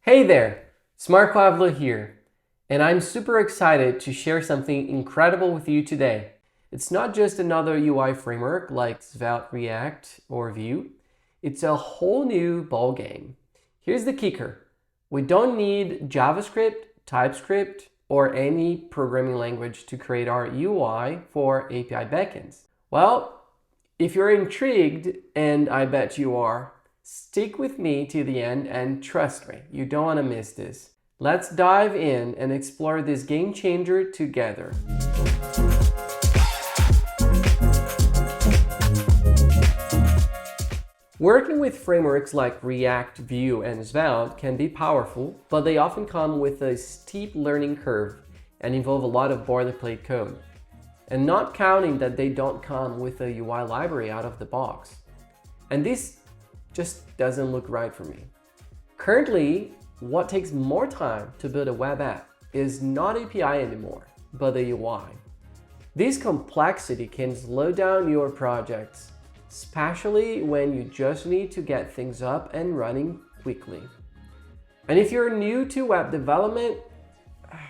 Hey there, Smart Pablo here, and I'm super excited to share something incredible with you today. It's not just another UI framework like Svelte, React, or Vue. It's a whole new ballgame. Here's the kicker. We don't need JavaScript, TypeScript, or any programming language to create our UI for API backends. Well, if you're intrigued, and I bet you are, stick with me to the end and trust me, you don't want to miss this. Let's dive in and explore this game changer together. Working with frameworks like React, Vue, and Svelte can be powerful, but they often come with a steep learning curve and involve a lot of boilerplate code. And not counting that they don't come with a UI library out of the box. And this just doesn't look right for me. Currently, what takes more time to build a web app is not API anymore, but the UI. This complexity can slow down your projects, especially when you just need to get things up and running quickly. And if you're new to web development,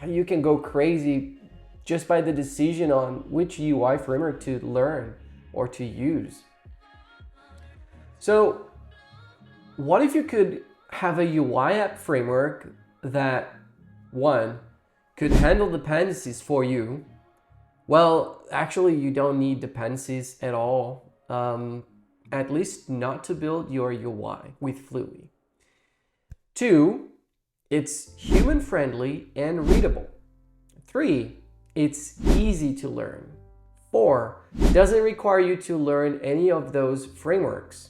you can go crazy just by the decision on which UI framework to learn or to use. So, what if you could have a UI app framework that, one, could handle dependencies for you? Well, actually, you don't need dependencies at all, at least not to build your UI with Fluwy. Two, it's human-friendly and readable. Three, it's easy to learn. Four, doesn't require you to learn any of those frameworks.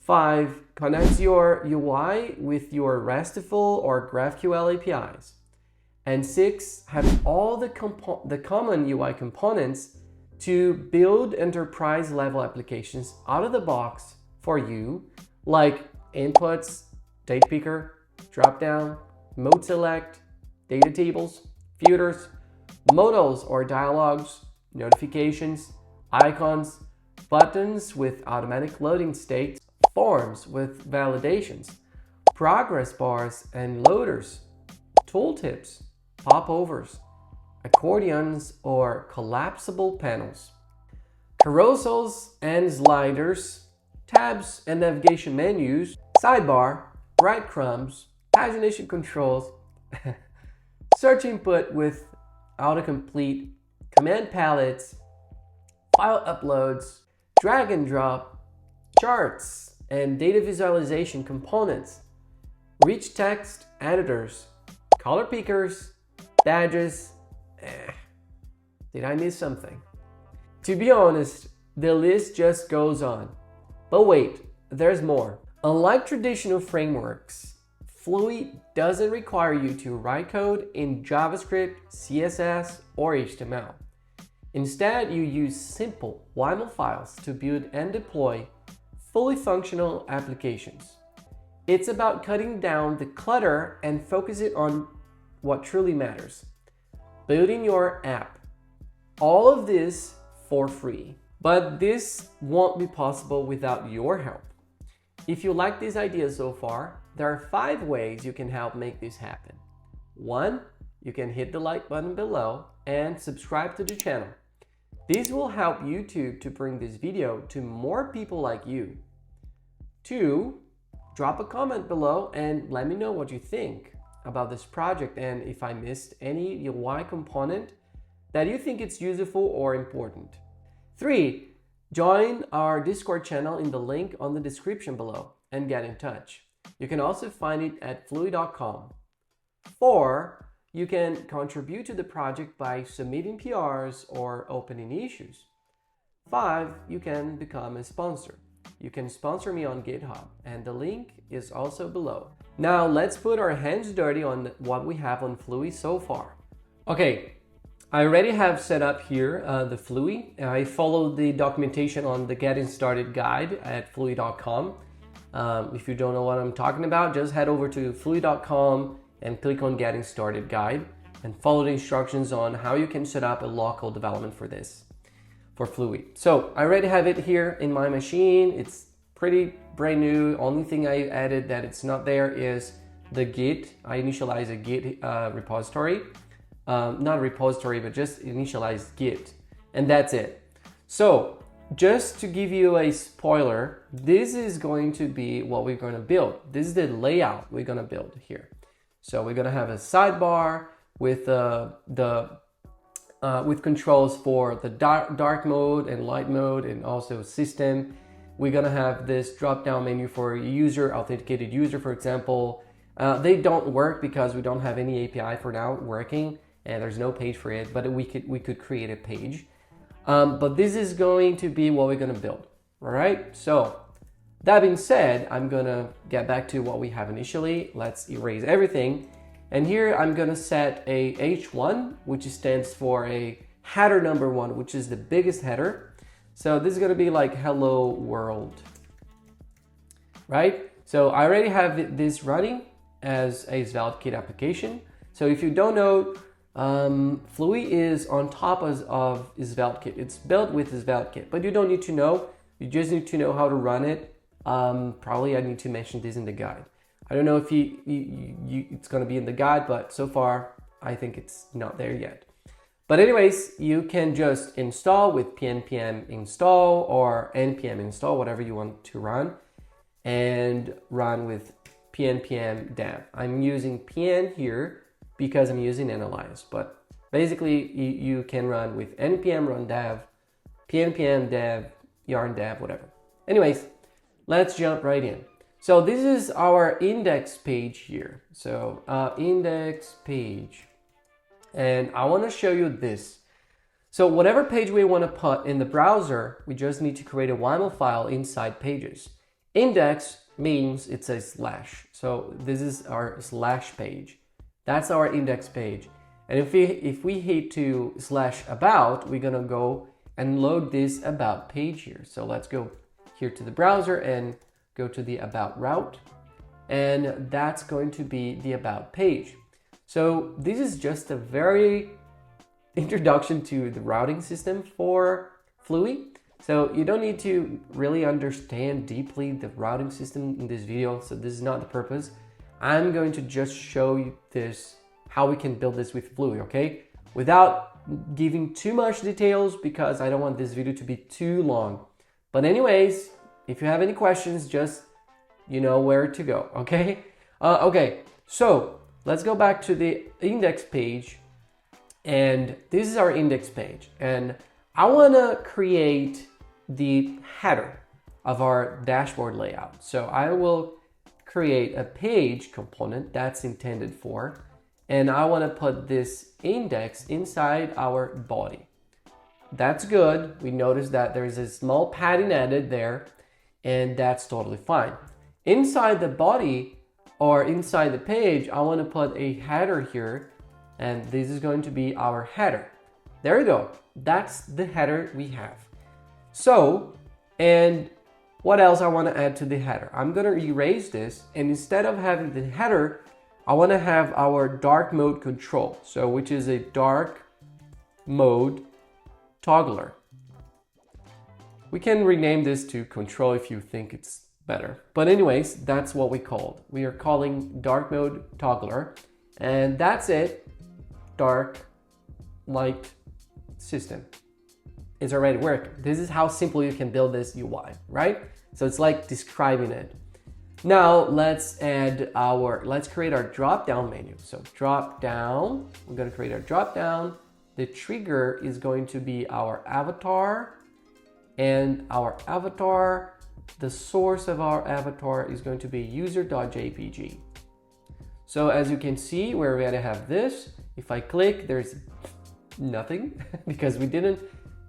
5. Connects your UI with your RESTful or GraphQL APIs. And 6. Have all the common UI components to build enterprise-level applications out of the box for you, like inputs, Datepicker, Dropdown, mode select, data tables, filters, modals or dialogues, notifications, icons, buttons with automatic loading states, forms with validations, progress bars and loaders, tooltips, popovers, accordions or collapsible panels, carousels and sliders, tabs and navigation menus, sidebar, breadcrumbs, pagination controls, search input with autocomplete, command palettes, file uploads, drag and drop, charts, and data visualization components, rich text editors, color pickers, badges. Did I miss something? To be honest, the list just goes on. But wait, there's more. Unlike traditional frameworks, Fluwy doesn't require you to write code in JavaScript, CSS, or HTML. Instead, you use simple YML files to build and deploy fully functional applications. It's about cutting down the clutter and focusing on what truly matters: building your app. All of this for free. But this won't be possible without your help. If you like this idea so far, there are 5 ways you can help make this happen. 1. You can hit the like button below and subscribe to the channel. This will help YouTube to bring this video to more people like you. 2. Drop a comment below and let me know what you think about this project and if I missed any UI component that you think it's useful or important. 3. Join our Discord channel in the link on the description below and get in touch. You can also find it at fluwy.com. 4. You can contribute to the project by submitting PRs or opening issues. 5. You can become a sponsor. You can sponsor me on GitHub, and the link is also below. Now let's put our hands dirty on what we have on Fluwy so far. Okay, I already have set up here the Fluwy. I followed the documentation on the Getting Started guide at fluwy.com. If you don't know what I'm talking about, just head over to fluwy.com and click on Getting Started Guide and follow the instructions on how you can set up a local development for this, for Fluwy. So I already have it here in my machine. It's pretty brand new. Only thing I added that it's not there is the Git. I initialize a Git repository. Not a repository, but just initialize Git. And that's it. So just to give you a spoiler, this is going to be what we're going to build. This is the layout we're going to build here. So we're going to have a sidebar with with controls for the dark mode and light mode, and also system. We're going to have this drop-down menu for user, authenticated user, for example. They don't work because we don't have any API for now working, and there's no page for it, but we could create a page. But this is going to be what we're going to build. All right. So that being said, I'm going to get back to what we have initially. Let's erase everything. And here I'm going to set a H1, which stands for a header number 1, which is the biggest header. So this is going to be like hello world, right? So I already have this running as a Svelte kit application. So if you don't know, Fluwy is on top of Svelte kit. It's built with Svelte kit, but you don't need to know. You just need to know how to run it. Probably I need to mention this in the guide. I don't know if it's going to be in the guide, but so far I think it's not there yet. But anyways, you can just install with pnpm install or npm install, whatever you want to run, and run with pnpm dev. I'm using pn here because I'm using analyze, but basically you can run with npm run dev, pnpm dev, yarn dev, whatever. Anyways, let's jump right in. So this is our index page here. So index page, and I want to show you this. So whatever page we want to put in the browser, we just need to create a YML file inside pages. Index means it's a slash. So this is our slash page. That's our index page. And if we hit to /about, we're gonna go and load this about page here. So let's go here to the browser and go to the about route, and that's going to be the about page. So this is just a very introduction to the routing system for Fluwy. So you don't need to really understand deeply the routing system in this video. So this is not the purpose. I'm going to just show you this, how we can build this with Fluwy, okay? Without giving too much details, because I don't want this video to be too long. But anyways, if you have any questions, just you know where to go, okay? Okay, so let's go back to the index page, and this is our index page, and I want to create the header of our dashboard layout. So I will create a page component that's intended for, and I want to put this index inside our body. That's good. We notice that there's a small padding added there, and that's totally fine. Inside the body or inside the page, I want to put a header here, and this is going to be our header. There you go. That's the header we have. So, and what else I want to add to the header? I'm going to erase this, and instead of having the header, I want to have our dark mode control. So, which is a dark mode toggler. We can rename this to control if you think it's better. But anyways, that's what we called. We are calling dark mode toggler, and that's it. Dark, light system. It's already working. This is how simple you can build this UI, right? So it's like describing it. Now let's create our drop-down menu. So drop-down, we're gonna create our drop-down. The trigger is going to be our avatar, and our avatar, the source of our avatar is going to be user.jpg. So as you can see, we already have this. If I click, there's nothing because we didn't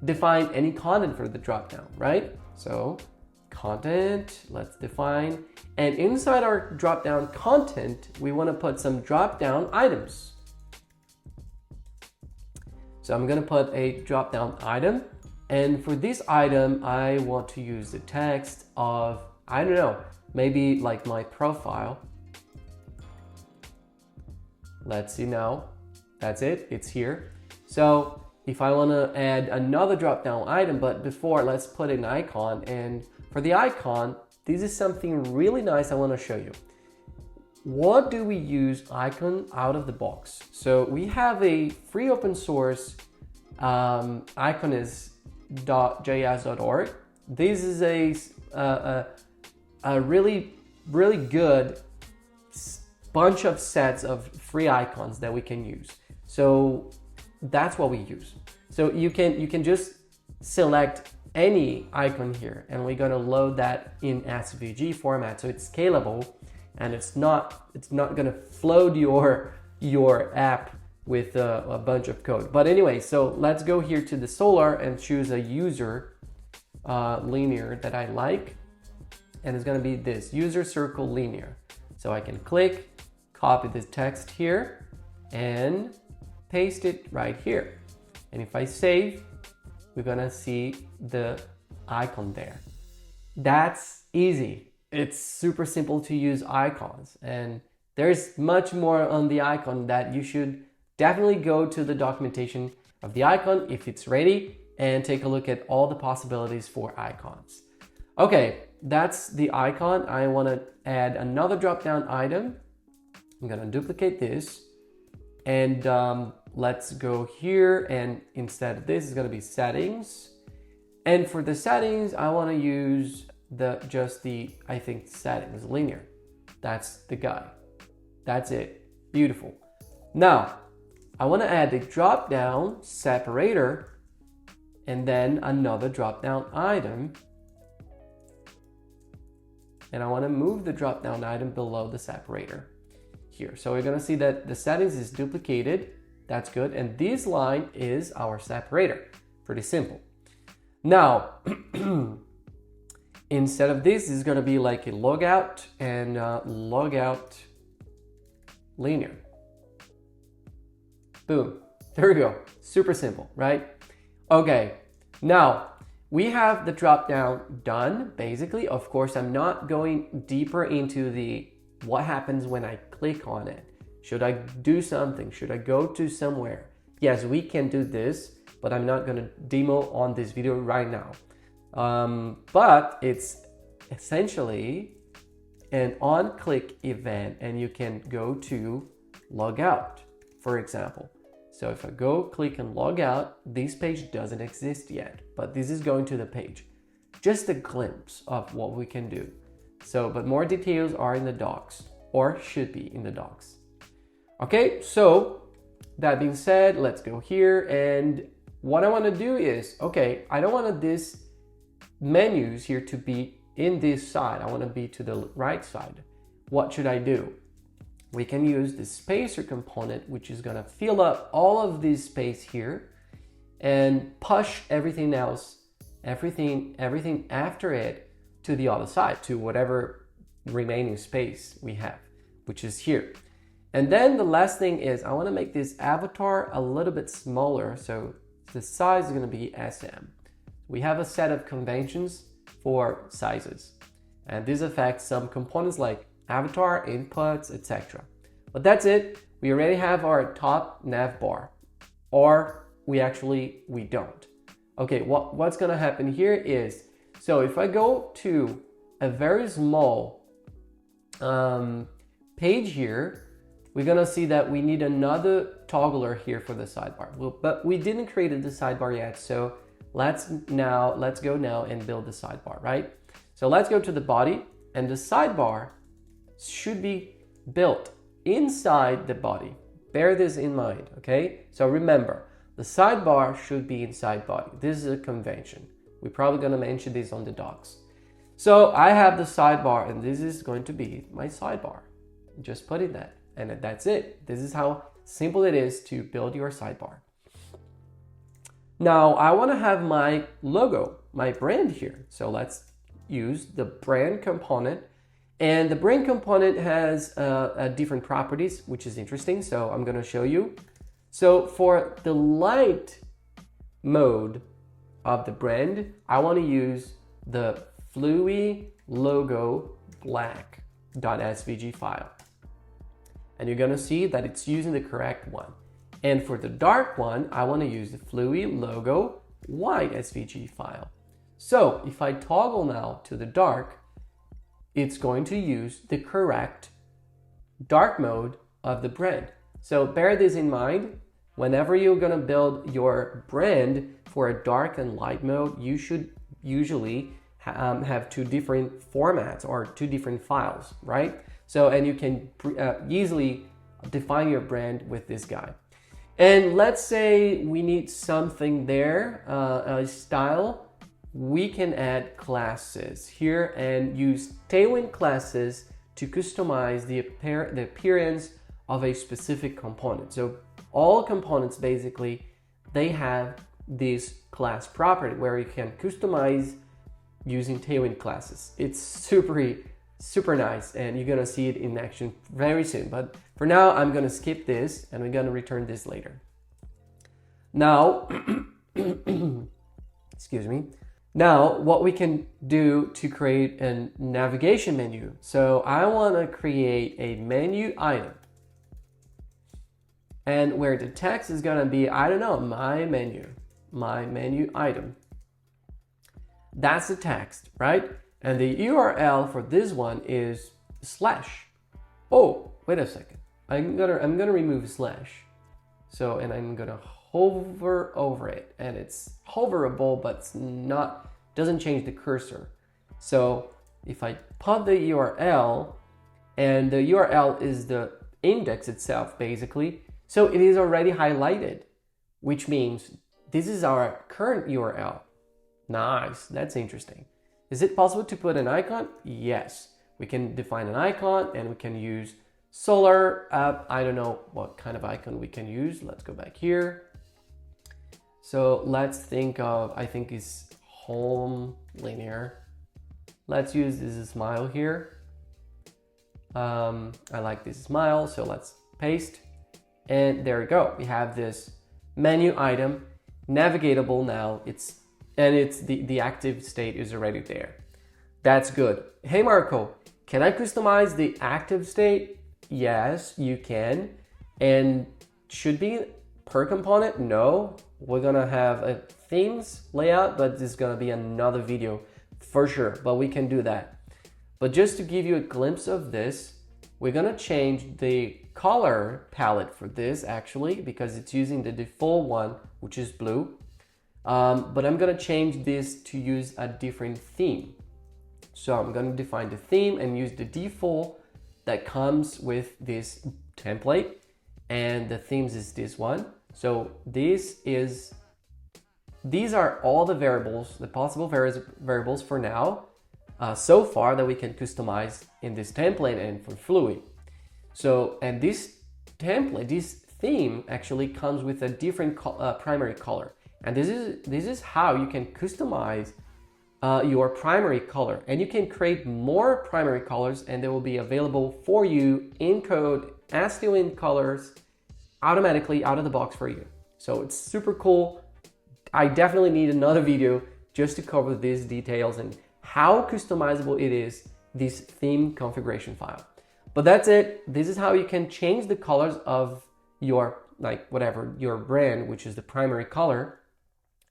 define any content for the dropdown, right? So content, let's define. And inside our dropdown content, we want to put some dropdown items. So I'm going to put a dropdown item. And for this item, I want to use the text of, I don't know, maybe like my profile. Let's see now. That's it, it's here. So if I want to add another drop-down item, but before, let's put an icon. And for the icon, this is something really nice I want to show you. what do we use icon out of the box? So we have a free open source icon is .js.org. This is a really good bunch of sets of free icons that we can use. So that's what we use. So you can just select any icon here, and we're gonna load that in SVG format, so it's scalable, and it's not gonna flood your app with a bunch of code. But anyway, so let's go here to the Solar and choose a user linear that I like, and it's gonna be this user circle linear. So I can click, copy this text here, and paste it right here. And if I save, we're gonna see the icon there. That's easy. It's super simple to use icons, and there's much more on the icon that you should definitely go to the documentation of the icon if it's ready and take a look at all the possibilities for icons. Okay, that's the icon. I want to add another drop-down item. I'm gonna duplicate this, and let's go here, and instead of this is gonna be settings. And for the settings, I want to use I think settings linear. That's the guy. That's it. Beautiful. Now I want to add the drop down separator and then another drop down item. And I want to move the drop down item below the separator here. So we're going to see that the settings is duplicated. That's good. And this line is our separator. Pretty simple. Now, instead of this is going to be like a logout and logout linear. Boom. There we go. Super simple, right? Okay. Now we have the drop down done. Basically, of course, I'm not going deeper into what happens when I click on it. Should I do something? Should I go to somewhere? Yes, we can do this, but I'm not going to demo on this video right now. But it's essentially an on-click event, and you can go to log out, for example. So if I go click and log out, this page doesn't exist yet, but this is going to the page. Just a glimpse of what we can do. So, but more details are in the docs, or should be in the docs. Okay, so that being said, let's go here, and what I want to do is, okay, I don't want this menus here to be in this side. I want to be to the right side. What should I do? We can use the spacer component, which is going to fill up all of this space here and push everything else, everything after it to the other side, to whatever remaining space we have, which is here. And then the last thing is I want to make this avatar a little bit smaller. So the size is going to be SM. We have a set of conventions for sizes, and this affects some components like avatar, inputs, etc. But that's it. We already have our top nav bar, or we don't. Okay, what's going to happen here is, so if I go to a very small page here, we're going to see that we need another toggler here for the sidebar. But we didn't create the sidebar yet, so let's go now and build the sidebar, right? So let's go to the body, and the sidebar should be built inside the body. Bear this in mind, okay? So remember, the sidebar should be inside body. This is a convention. We're probably going to mention this on the docs. So I have the sidebar, and this is going to be my sidebar. Just put in that, and that's it. This is how simple it is to build your sidebar. Now I want to have my logo, my brand here. So let's use the brand component, and the brand component has different properties, which is interesting. So I'm going to show you. So for the light mode of the brand, I want to use the Fluwy logo black.svg file. And you're going to see that it's using the correct one. And for the dark one, I want to use the Fluwy logo white SVG file. So if I toggle now to the dark, it's going to use the correct dark mode of the brand. So bear this in mind. Whenever you're gonna build your brand for a dark and light mode, you should usually have two different formats or two different files, right? So, and you can easily define your brand with this guy. And let's say we need something there, a style. We can add classes here and use Tailwind classes to customize the appearance of a specific component. So all components basically, they have this class property where you can customize using Tailwind classes. It's super nice, and you're gonna see it in action very soon. But for now, I'm gonna skip this and we're gonna return this later. Now, excuse me. Now, what we can do to create a navigation menu. So I wanna create a menu item. And where the text is gonna be, I don't know, my menu item. That's the text, right? And the URL for this one is slash. Oh, wait a second. I'm gonna remove slash. So, and I'm gonna hover over it, and it's hoverable, but it's not, doesn't change the cursor. So if I put the URL, and the URL is the index itself, basically. So it is already highlighted, which means this is our current URL. Nice, that's interesting. Is it possible to put an icon? Yes, we can define an icon and we can use solar app. I don't know what kind of icon we can use. Let's go back here. So let's think of, I think it's home linear. Let's use this smile here. I like this smile, so let's paste. And there we go. We have this menu item, navigatable now. It's the active state is already there. That's good. Hey Marco, can I customize the active state? Yes, you can. And should be per component? No. We're gonna have a themes layout, but this is gonna be another video for sure, but we can do that. But just to give you a glimpse of this, we're gonna change the color palette for this actually, because it's using the default one, which is blue. But I'm gonna change this to use a different theme. So I'm gonna define the theme and use the default that comes with this template. And the themes is this one. So these are all the variables, the possible variables for now, so far that we can customize in this template and for Fluwy. So, and this template, this theme actually comes with a different primary color. And this is how you can customize your primary color. And you can create more primary colors and they will be available for you in code as Tailwind colors automatically out of the box for you. So it's super cool. I definitely need another video just to cover these details and how customizable it is, this theme configuration file. But that's it. This is how you can change the colors of your, like whatever, your brand, which is the primary color.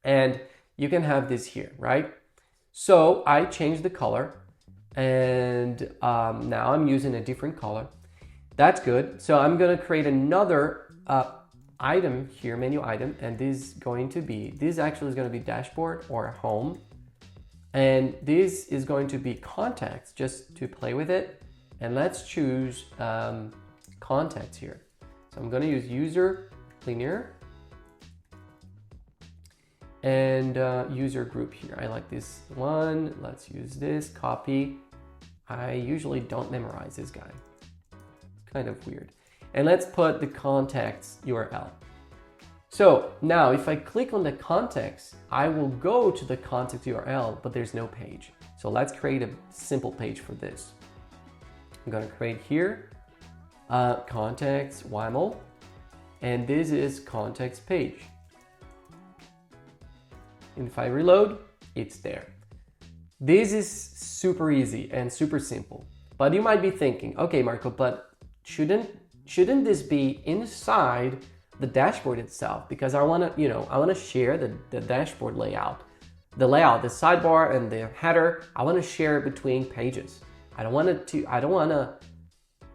And you can have this here, right? So I changed the color and now I'm using a different color. That's good. So I'm gonna create another item here, menu item, and this actually is gonna be dashboard or home. And this is going to be contacts, just to play with it. And let's choose contacts here. So I'm gonna use user linear and user group here. I like this one. Let's use this, copy. I usually don't memorize this guy. It's kind of weird. And let's put the contacts URL. So now if I click on the contacts, I will go to the contact URL, but there's no page. So let's create a simple page for this. I'm gonna create here, contacts YML, and this is contacts page. And if I reload, it's there. This is super easy and super simple. But you might be thinking, okay, Marco, but shouldn't this be inside the dashboard itself? Because I wanna share the dashboard layout. The layout, the sidebar and the header, I wanna share between pages. I don't wanna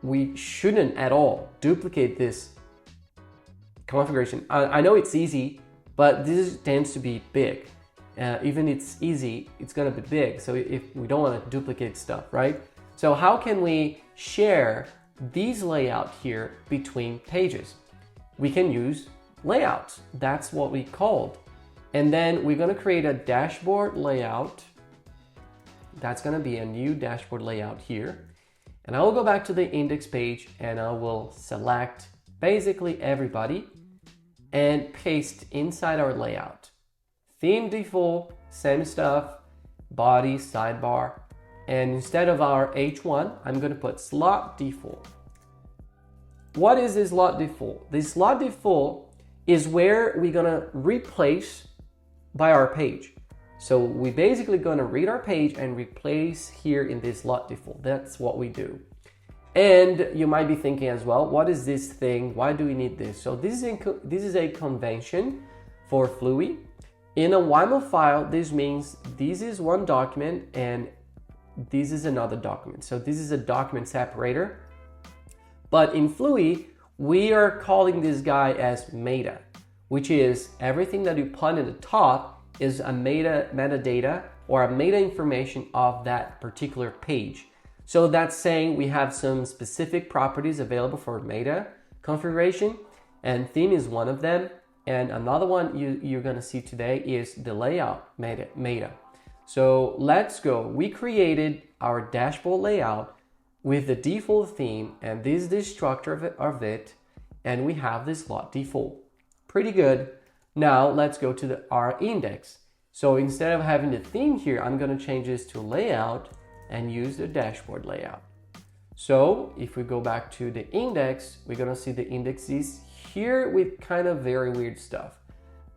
we shouldn't at all duplicate this configuration. I know it's easy, but this tends to be big. Even it's easy, it's gonna be big. So if we don't want to duplicate stuff, right? So how can we share these layout here between pages? We can use layouts. That's what we called. And then we're gonna create a dashboard layout. That's gonna be a new dashboard layout here. And I will go back to the index page and I will select basically everybody and paste inside our layout. Theme default, same stuff, body, sidebar. And instead of our H1, I'm going to put slot default. What is this slot default? This slot default is where we're going to replace by our page. So we're basically going to read our page and replace here in this slot default. That's what we do. And you might be thinking as well, what is this thing? Why do we need this? So this is a convention for Fluwy. In a YML file, this means this is one document and this is another document. So this is a document separator. But in Fluwy, we are calling this guy as meta, which is everything that you put in the top is a metadata or a meta information of that particular page. So that's saying we have some specific properties available for meta configuration, and theme is one of them. And another one you're gonna see today is the layout meta. So let's go. We created our dashboard layout with the default theme, and this is the structure of it, and we have this slot default. Pretty good. Now let's go to our index. So instead of having the theme here, I'm gonna change this to layout and use the dashboard layout. So if we go back to the index, we're gonna see the indexes here with kind of very weird stuff.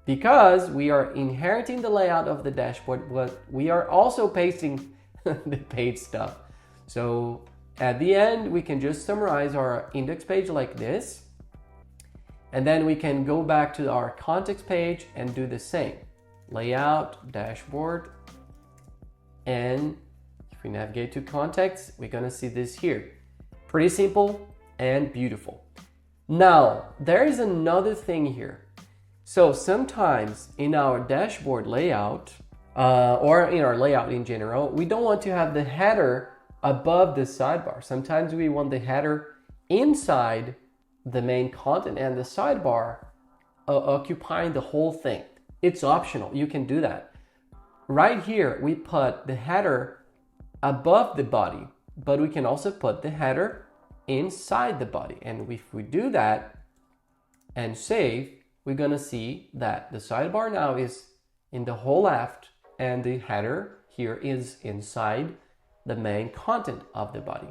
Because we are inheriting the layout of the dashboard, but we are also pasting the page stuff. So at the end, we can just summarize our index page like this. And then we can go back to our context page and do the same. Layout, dashboard, and if we navigate to context, we're gonna see this here. Pretty simple and beautiful. Now, there is another thing here. So sometimes in our dashboard layout, or in our layout in general, we don't want to have the header above the sidebar. Sometimes we want the header inside the main content and the sidebar occupying the whole thing. It's optional, you can do that. Right here, we put the header above the body, but we can also put the header inside the body. And if we do that and save, we're gonna see that the sidebar now is in the whole left and the header here is inside the main content of the body.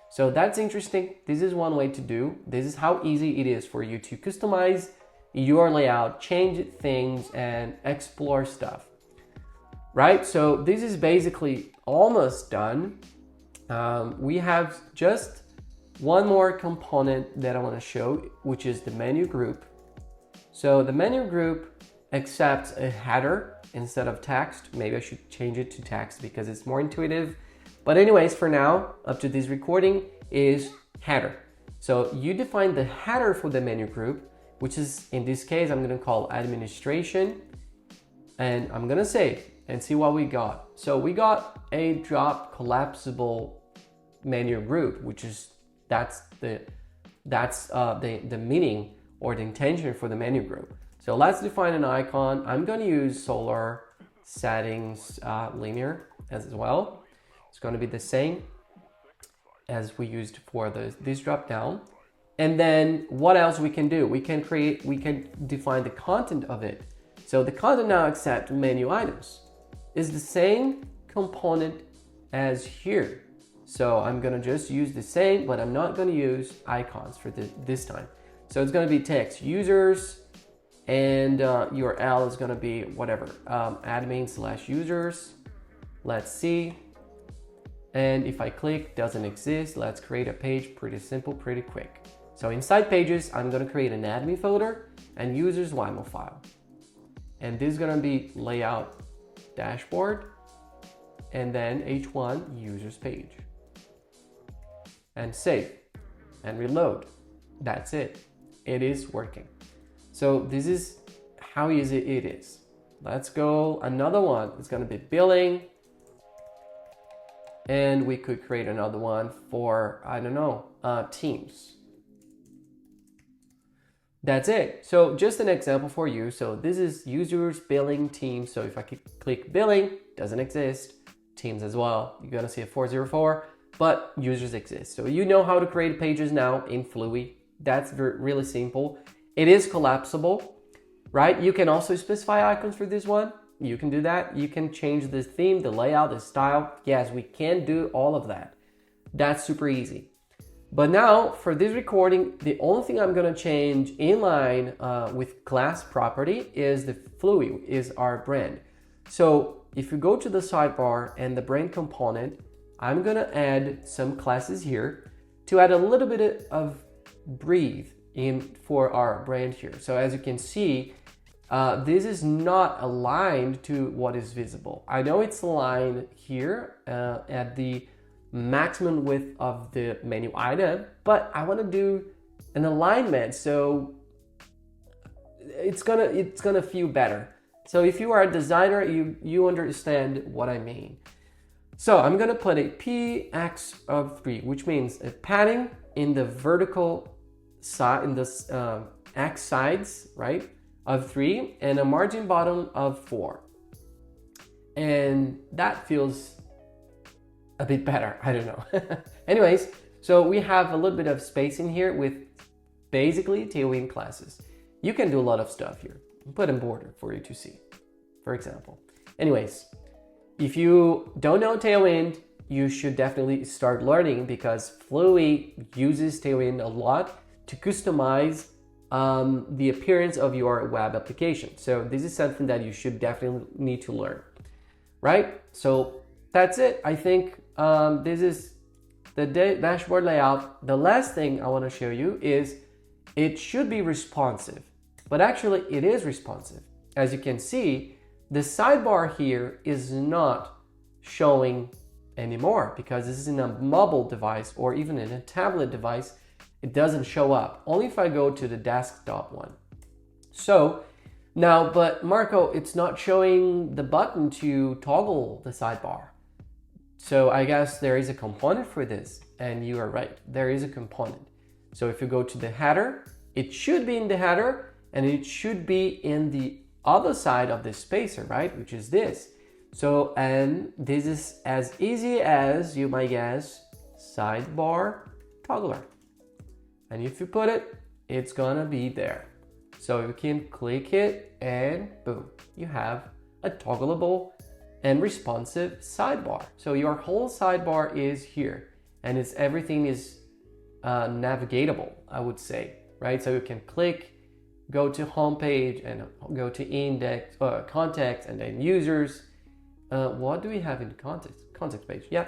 So that's interesting. This is one way to do. This is how easy it is for you to customize your layout, change things, and explore stuff. Right? So this is basically almost done. We have just one more component that I want to show, which is the menu group. So the menu group accepts a header instead of text. Maybe I should change it to text because it's more intuitive. But anyways, for now, up to this recording is header. So you define the header for the menu group, which is in this case, I'm going to call administration, and I'm going to save and see what we got. So we got a drop collapsible menu group, which is that's the meaning or the intention for the menu group. So let's define an icon. I'm going to use solar settings linear as well. It's going to be the same as we used for this drop down. And then what else we can do? We can define the content of it. So the content now accepts menu items. Is the same component as here. So I'm gonna just use the same, but I'm not gonna use icons for this time. So it's gonna be text users, and URL is gonna be whatever, admin/users. Let's see. And if I click doesn't exist, let's create a page. Pretty simple, pretty quick. So inside pages, I'm gonna create an admin folder and users YML file. And this is gonna be layout dashboard, and then H1 users page, and save. and reload. That's it. It is working. So this is how easy it is. Let's go another one. It's going to be billing. And we could create another one for, I don't know, teams. That's it. So just an example for you. So this is users, billing, teams. So if I click billing, doesn't exist. Teams as well. You're going to see a 404, but users exist. So you know how to create pages now in Fluwy. That's really simple. It is collapsible, right? You can also specify icons for this one. You can do that. You can change the theme, the layout, the style. Yes, we can do all of that. That's super easy. But now for this recording, the only thing I'm going to change in line with class property is the Fluwy is our brand. So if you go to the sidebar and the brand component, I'm going to add some classes here to add a little bit of breathe in for our brand here. So as you can see, this is not aligned to what is visible. I know it's aligned here at the maximum width of the menu item, but I want to do an alignment so it's gonna feel better. So if you are a designer, you understand what I mean. So I'm gonna put a px of 3, which means a padding in the vertical side, in the x sides, right, of 3, and a margin bottom of 4, and that feels a bit better. I don't know. Anyways, so we have a little bit of space in here with basically Tailwind classes. You can do a lot of stuff here. Put a border for you to see, for example. Anyways, if you don't know Tailwind, you should definitely start learning, because Fluwy uses Tailwind a lot to customize the appearance of your web application. So this is something that you should definitely need to learn, right? So that's it. I think this is the dashboard layout. The last thing I want to show you is it should be responsive, but actually it is responsive. As you can see, the sidebar here is not showing anymore because this is in a mobile device or even in a tablet device. It doesn't show up, only if I go to the desktop one. So now, but Marco, it's not showing the button to toggle the sidebar. So I guess there is a component for this, and you are right, there is a component. So if you go to the header, it should be in the header, and it should be in the other side of the spacer, right, which is this. So, and this is as easy as, you might guess, sidebar toggler. And if you put it, it's gonna be there. So you can click it and boom, you have a toggleable and responsive sidebar. So your whole sidebar is here, and everything is navigatable, I would say, right? So you can click, go to homepage, and go to index, context, and then users. What do we have in the context page? Yeah,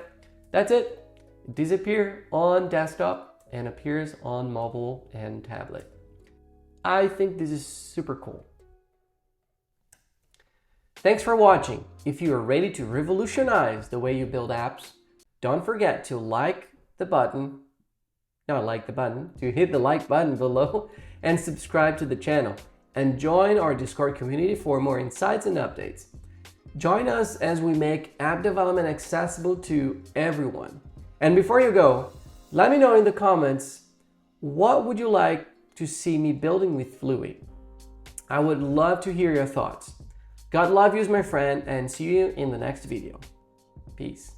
that's it. Disappear on desktop and appears on mobile and tablet. I think this is super cool. Thanks for watching. If you are ready to revolutionize the way you build apps, don't forget to hit the like button below and subscribe to the channel, and join our Discord community for more insights and updates. Join us as we make app development accessible to everyone. And before you go, let me know in the comments, what would you like to see me building with Fluwy? I would love to hear your thoughts. God love you, my friend, and see you in the next video. Peace.